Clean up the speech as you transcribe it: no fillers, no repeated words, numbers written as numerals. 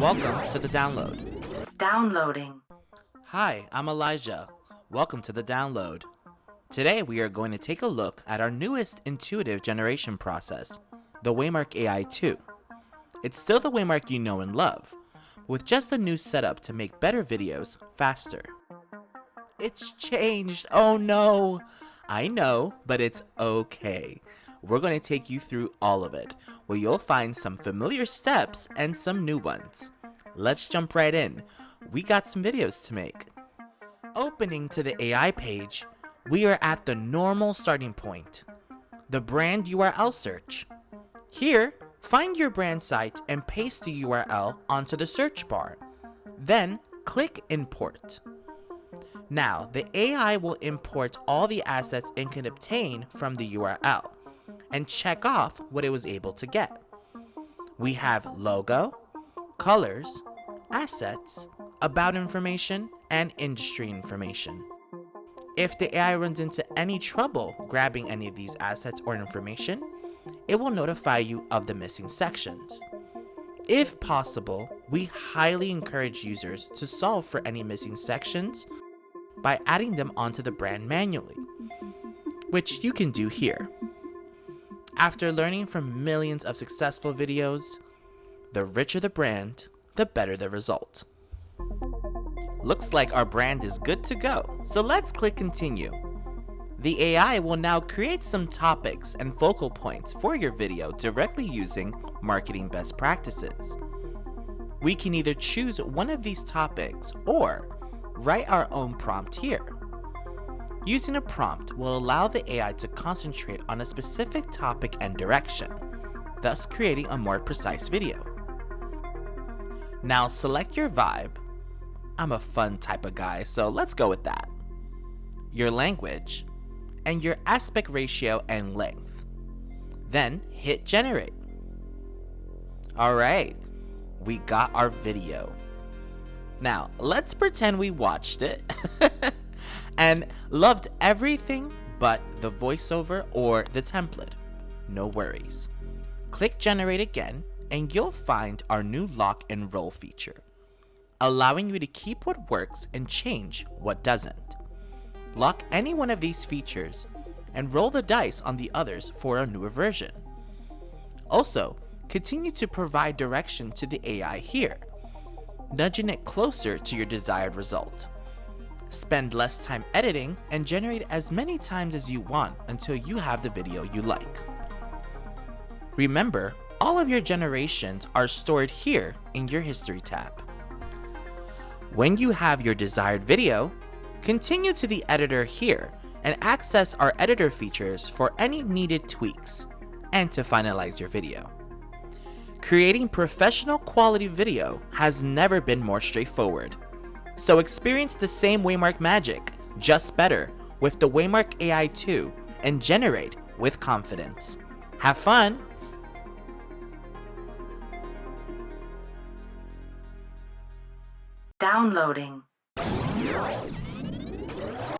Welcome to the download. Downloading. Hi, I'm Elijah. Welcome to the download. Today we are going to take a look at our newest intuitive generation process, the Waymark AI 2. It's still the Waymark you know and love, with just a new setup to make better videos faster. It's changed, oh no! I know, but it's okay. We're going to take you through all of it, where you'll find some familiar steps and some new ones. Let's jump right in. We got some videos to make. Opening to the AI page, we are at the normal starting point, the brand URL search. Here, find your brand site and paste the URL onto the search bar. Then, click Import. Now, the AI will import all the assets it can obtain from the URL and check off what it was able to get. We have logo, colors, assets, about information, and industry information. If the AI runs into any trouble grabbing any of these assets or information, it will notify you of the missing sections. If possible, we highly encourage users to solve for any missing sections by adding them onto the brand manually, which you can do here. After learning from millions of successful videos, the richer the brand, the better the result. Looks like our brand is good to go, so let's click continue. The AI will now create some topics and focal points for your video directly using marketing best practices. We can either choose one of these topics or write our own prompt here. Using a prompt will allow the AI to concentrate on a specific topic and direction, thus creating a more precise video. Now select your vibe. I'm a fun type of guy, so let's go with that. Your language, and your aspect ratio and length. Then hit generate. Alright, we got our video. Now let's pretend we watched it and loved everything but the voiceover or the template. No worries. Click generate again and you'll find our new lock and roll feature, allowing you to keep what works and change what doesn't. Lock any one of these features and roll the dice on the others for a newer version. Also, continue to provide direction to the AI here, nudging it closer to your desired result. Spend less time editing and generate as many times as you want until you have the video you like. Remember, all of your generations are stored here in your History tab. When you have your desired video, continue to the editor here and access our editor features for any needed tweaks and to finalize your video. Creating professional quality video has never been more straightforward. So experience the same Waymark magic, just better, with the Waymark AI 2 and generate with confidence. Have fun! Downloading.